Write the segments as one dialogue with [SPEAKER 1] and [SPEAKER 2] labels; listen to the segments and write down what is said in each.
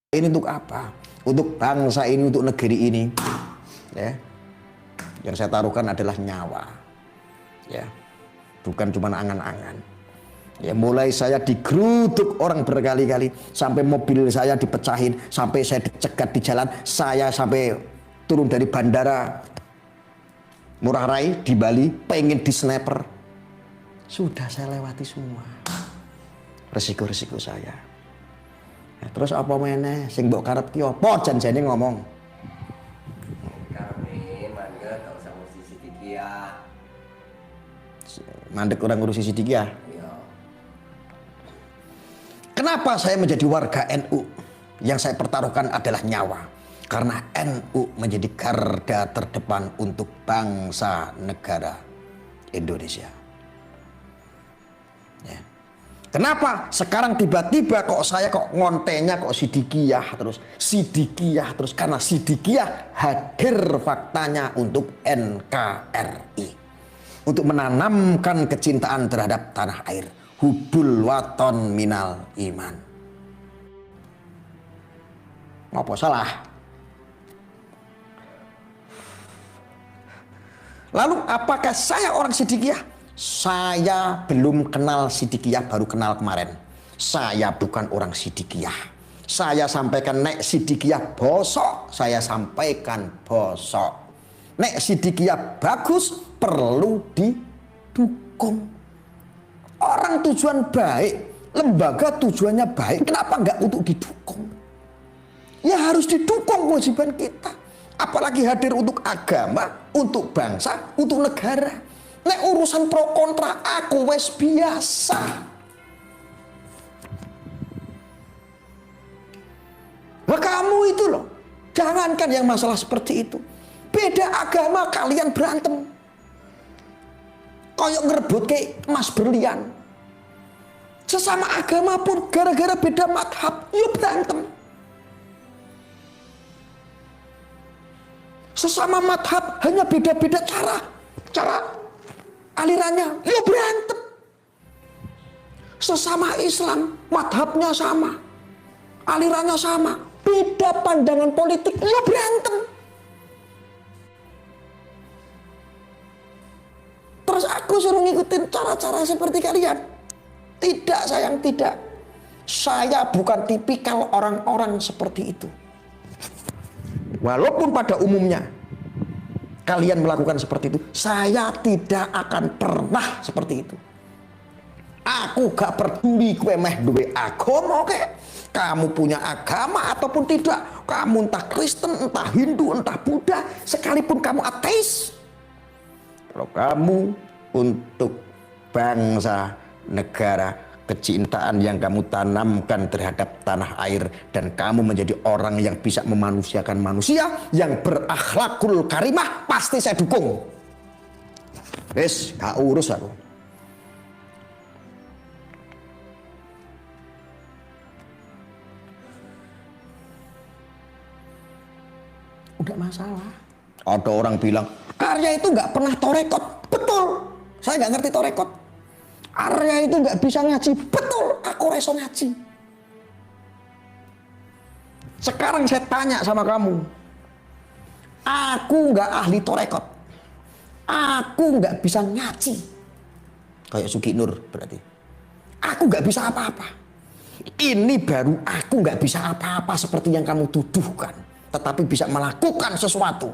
[SPEAKER 1] Ini untuk apa? Untuk bangsa ini, untuk negeri ini, ya. Yang saya taruhkan adalah nyawa, ya, bukan cuma angan-angan. Ya, mulai saya digeruduk orang berkali-kali, sampai mobil saya dipecahin, sampai saya dicegat di jalan, saya sampai turun dari bandara Ngurah Rai di Bali, pengen di sniper. Sudah saya lewati semua resiko-resiko saya. Nah, terus apa meneh sing mbok karep ki apa janjane ngomong.
[SPEAKER 2] Kami mandek tak usah ngurusi sidik ya.
[SPEAKER 1] Mandek orang ngurusi sidik ya.
[SPEAKER 2] Iya.
[SPEAKER 1] Kenapa saya menjadi warga NU? Yang saya pertaruhkan adalah nyawa. Karena NU menjadi garda terdepan untuk bangsa negara Indonesia. Ya. Kenapa sekarang tiba-tiba kok saya kok ngontenya kok Sidikiyah terus karena Sidikiyah hadir faktanya untuk NKRI, untuk menanamkan kecintaan terhadap tanah air, hubul waton minal iman. Apa salah? Lalu apakah saya orang Sidikiyah? Saya belum kenal Sidikiyah, baru kenal kemarin. Saya bukan orang Sidikiyah. Saya sampaikan nek Sidikiyah bosok, saya sampaikan bosok. Nek Sidikiyah bagus, perlu didukung. Orang tujuan baik, lembaga tujuannya baik, kenapa nggak untuk didukung? Ya harus didukung, kewajiban kita. Apalagi hadir untuk agama, untuk bangsa, untuk negara. Nek urusan pro kontra aku wes biasa. Nah kamu itu loh, jangankan yang masalah seperti itu. Beda agama kalian berantem. Koyok ngerebut kayak emas berlian. Sesama agama pun gara-gara beda madhab, yuk berantem. Sesama madhab hanya beda-beda cara alirannya, yuk berantem. Sesama Islam, madhabnya sama, alirannya sama, beda pandangan politik, yuk berantem. Terus aku suruh ngikutin cara-cara seperti kalian? Tidak sayang, tidak. Saya bukan tipikal orang-orang seperti itu. Walaupun pada umumnya kalian melakukan seperti itu, saya tidak akan pernah seperti itu. Aku gak peduli kowe meh duwe agama kek, kamu punya agama ataupun tidak, kamu entah Kristen, entah Hindu, entah Buddha, sekalipun kamu ateis, kalau kamu untuk bangsa, negara, kecintaan yang kamu tanamkan terhadap tanah air, dan kamu menjadi orang yang bisa memanusiakan manusia, yang berakhlakul karimah, pasti saya dukung. Wes, gak urus aku. Udah masalah. Ada orang bilang Arya itu nggak pernah torekot. Betul, saya nggak ngerti torekot. Arya itu nggak bisa ngaji. Betul, aku reso ngaji. Sekarang saya tanya sama kamu, aku nggak ahli torekot, aku nggak bisa ngaji kayak Suki Nur, berarti aku nggak bisa apa-apa. Ini baru aku nggak bisa apa-apa seperti yang kamu tuduhkan, tetapi bisa melakukan sesuatu.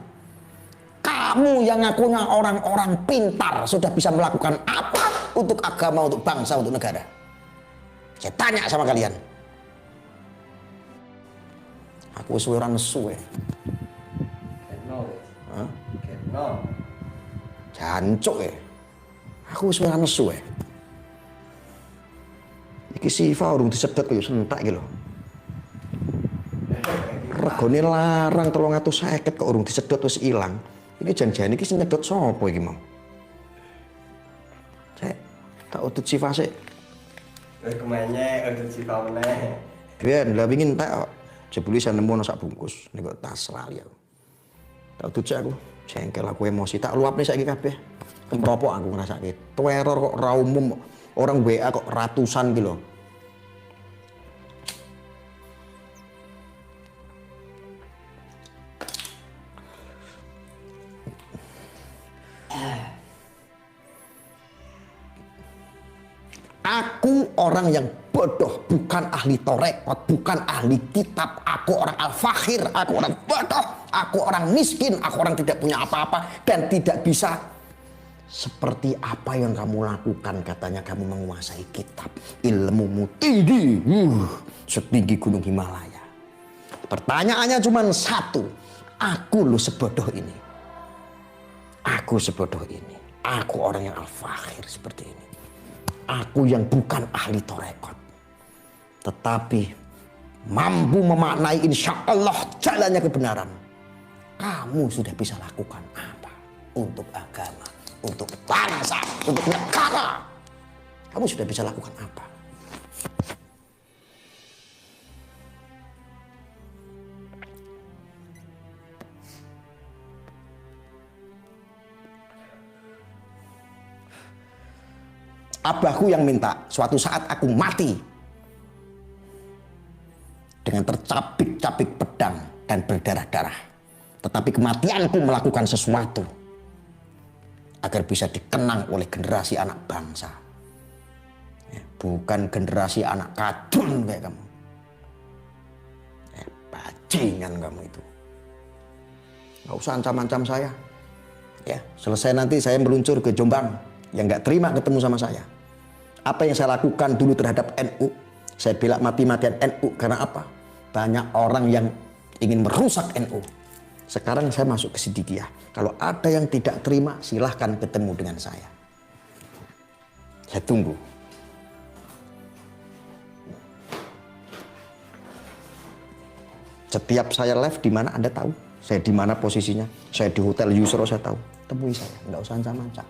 [SPEAKER 1] Kamu yang ngakunya orang-orang pintar sudah bisa melakukan apa untuk agama, untuk bangsa, untuk negara? Saya tanya sama kalian. Aku suwe ora nesu ya. Jancuk ya. Aku suwe ora nesu ya. Iki Siva urung disedot kaya sentak iki lho. Regane larang 350 kok urung disedot wis ilang. Ini janjian iki sing nyedot sapa iki mau? Cek, tak udut Siva sik.
[SPEAKER 2] Kemana udut Siva meneh?
[SPEAKER 1] Biyen lah pengin tak jebule saya nemu sak bungkus ning kok tas lali aku. Tak udut cek aku, jengkel aku emosi, tak luapne saiki kabeh. Kempropok aku ngrasake. Teror kok ra umum, orang WA kok ratusan ki lho. Aku orang yang bodoh, bukan ahli torekot, bukan ahli kitab. Aku orang al-fakhir, aku orang bodoh, aku orang miskin, aku orang tidak punya apa-apa dan tidak bisa seperti apa yang kamu lakukan. Katanya kamu menguasai kitab, ilmumu tinggi, setinggi gunung Himalaya. Pertanyaannya cuma satu, aku lu sebodoh ini, aku sebodoh ini, aku orang yang al-fakhir seperti ini. Aku yang bukan ahli torekot, tetapi mampu memaknai insya Allah jalannya kebenaran. Kamu sudah bisa lakukan apa untuk agama, untuk bangsa, untuk negara? Kamu sudah bisa lakukan apa? Abahku yang minta suatu saat aku mati dengan tercabik-cabik pedang dan berdarah-darah. Tetapi kematianku melakukan sesuatu agar bisa dikenang oleh generasi anak bangsa. Bukan generasi anak kadun kayak kamu. Bajingan kamu itu. Gak usah ancam-ancam saya. Ya, selesai nanti saya meluncur ke Jombang yang gak terima ketemu sama saya. Apa yang saya lakukan dulu terhadap NU, saya bela mati-matian NU karena apa? Banyak orang yang ingin merusak NU. Sekarang saya masuk ke Siddiqiyah. Kalau ada yang tidak terima, silahkan ketemu dengan saya. Saya tunggu. Setiap saya live di mana Anda tahu. Saya di mana posisinya. Saya di Hotel Yusro saya tahu. Temui saya, nggak usah ancam-ancam.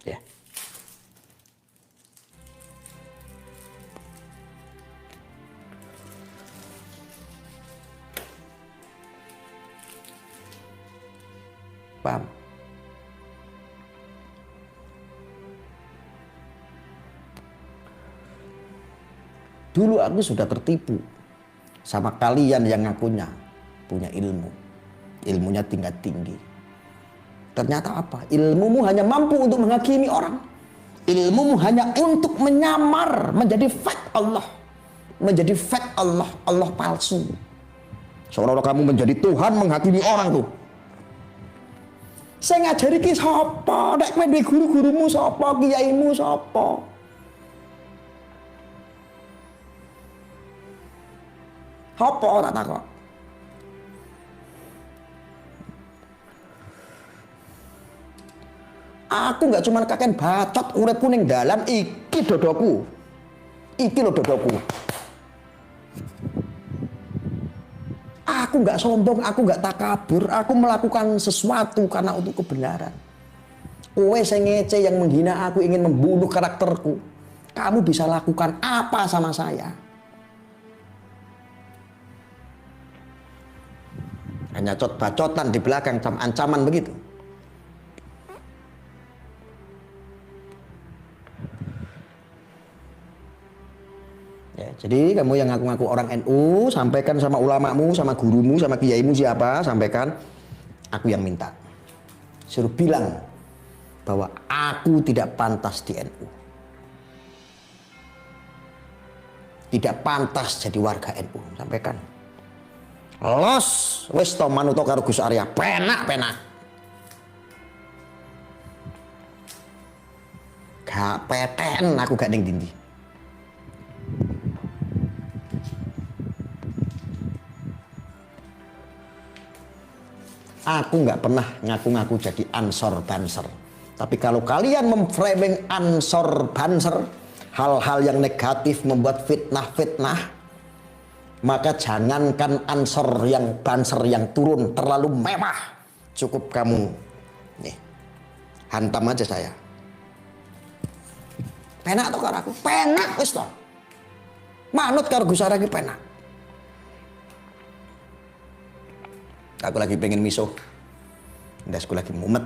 [SPEAKER 1] Ya. Paham? Dulu aku sudah tertipu sama kalian yang ngakunya punya ilmu. Ilmunya tingkat tinggi. Ternyata apa? Ilmumu hanya mampu untuk menghakimi orang. Ilmumu hanya untuk menyamar, menjadi fake Allah. Menjadi fake Allah, Allah palsu. Seolah-olah kamu menjadi Tuhan menghakimi orang tuh. Saya ngajari ki sapa, nek kowe duwe guru-gurumu sapa, kiyaimu sapa. Apa ora takok? Aku nggak cuma kakek bacot uripku ning dalan, iki dodoku. Iki lho dodoku. Aku nggak sombong, aku nggak takabur, aku melakukan sesuatu karena untuk kebenaran. Kowe sing ngece yang menghina aku, ingin membunuh karakterku. Kamu bisa lakukan apa sama saya? Hanya bacotan di belakang, ancaman begitu. Ya, jadi kamu yang ngaku-ngaku orang NU, sampaikan sama ulamamu, sama gurumu, sama kiaimu siapa, sampaikan. Aku yang minta. Suruh bilang bahwa aku tidak pantas di NU. Tidak pantas jadi warga NU. Sampaikan. Los, wis to manuto karo Gus Arya, penak-penak. Gak peten aku gak ning dindi. Aku nggak pernah ngaku-ngaku jadi ansor banser. Tapi kalau kalian memframing ansor banser, hal-hal yang negatif membuat fitnah-fitnah, maka jangankan ansor yang banser yang turun terlalu mewah, cukup kamu nih hantam aja saya. Penak tuh karo aku, penak wis to. Manut karo Gus Arya iki penak. Aku lagi pengen miso, ndasku lagi mumet.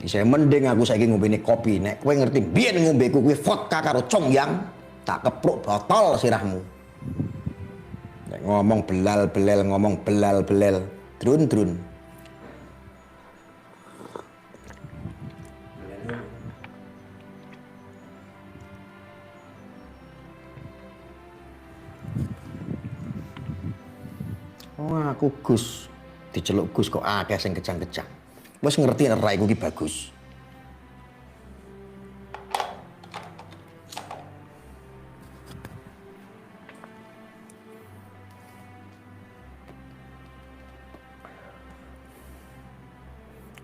[SPEAKER 1] Saya mending aku saiki ngombene kopi. Nek kowe ngerti biyen ngombeku kuwi vodka karo congyang, tak kepruk botol sirahmu. Nek ngomong belal-belel, ngomong belal-belel, drun-drun. Oh, aku Gus. Diceluk Gus kok akeh sing kejang-kejang. Wis ngerti nek raiku ki bagus.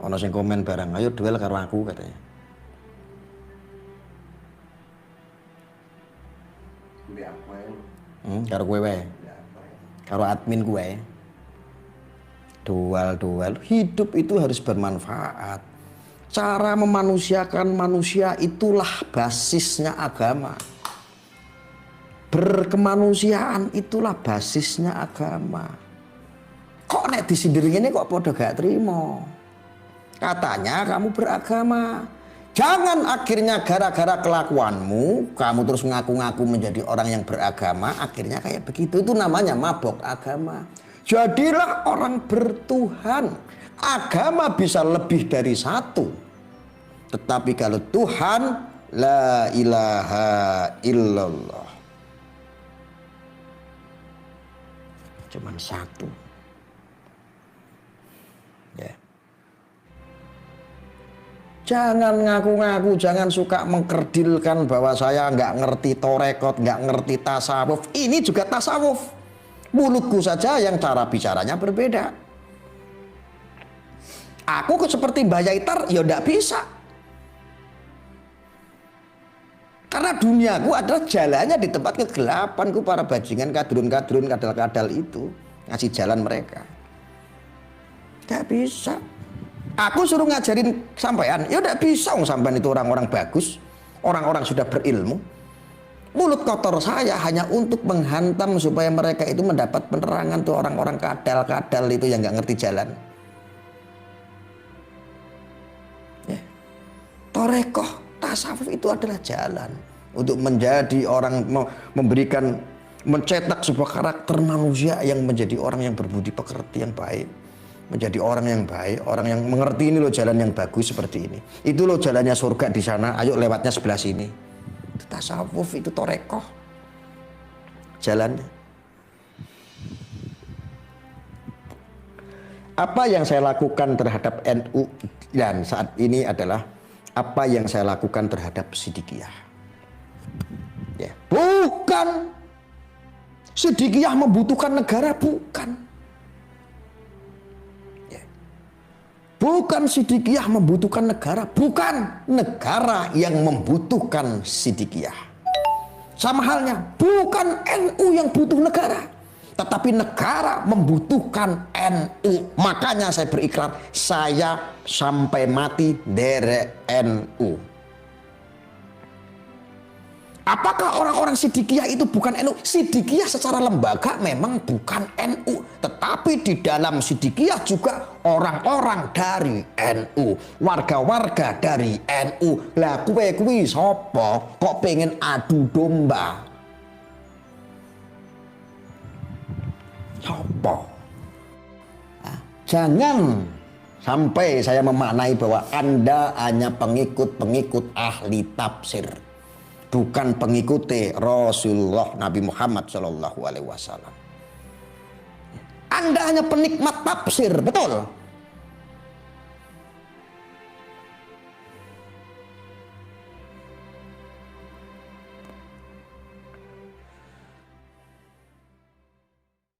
[SPEAKER 1] Ono sing komen barang, ayo duel karo aku katanya. Karo kowe wae. Karo admin gue. Dual. Hidup itu harus bermanfaat. Cara memanusiakan manusia itulah basisnya agama. Berkemanusiaan itulah basisnya agama. Kok nek disindir ngene kok padha gak trimo. Katanya kamu beragama. Jangan akhirnya gara-gara kelakuanmu kamu terus ngaku-ngaku menjadi orang yang beragama, akhirnya kayak begitu. Itu namanya mabok agama. Jadilah orang bertuhan. Agama bisa lebih dari satu. Tetapi kalau Tuhan, la ilaha illallah, cuman satu. Ya. Jangan ngaku-ngaku, jangan suka mengkerdilkan bahwa saya nggak ngerti torekot, nggak ngerti tasawuf. Ini juga tasawuf. Mulutku saja yang cara bicaranya berbeda. Aku seperti Mbah Yaitar, ya nggak bisa. Karena duniaku adalah jalannya di tempat kegelapanku, para bajingan, kadrun-kadrun, kadal-kadal itu. Ngasih jalan mereka. Nggak bisa. Aku suruh ngajarin sampean, ya udah bisa sampean itu orang-orang bagus, orang-orang sudah berilmu. Mulut kotor saya hanya untuk menghantam supaya mereka itu mendapat penerangan tuh orang-orang kadal-kadal itu yang nggak ngerti jalan. Ya. Torekoh, tasawuf itu adalah jalan untuk menjadi orang, memberikan, mencetak sebuah karakter manusia yang menjadi orang yang berbudi pekerti, yang baik. Menjadi orang yang baik, orang yang mengerti ini loh jalan yang bagus seperti ini. Itu loh jalannya surga di sana, ayo lewatnya sebelah sini. Itu tasawuf, itu torekoh. Jalannya. Apa yang saya lakukan terhadap NU dan saat ini adalah apa yang saya lakukan terhadap Sidikiyah. Ya. Bukan Sidikiyah membutuhkan negara, bukan. Bukan Sidikiyah membutuhkan negara, bukan negara yang membutuhkan Sidikiyah. Sama halnya, bukan NU yang butuh negara, tetapi negara membutuhkan NU. Makanya saya berikrar, saya sampai mati derek NU. Apakah orang-orang Sidikiyah itu bukan NU? Sidikiyah secara lembaga memang bukan NU. Tetapi di dalam Sidikiyah juga orang-orang dari NU. Warga-warga dari NU. Lah kuwi sapa kok pengen adu domba? Sapa? Jangan sampai saya memaknai bahwa Anda hanya pengikut-pengikut ahli tafsir. Bukan pengikuti Rasulullah Nabi Muhammad SAW. Anda hanya penikmat tafsir, betul.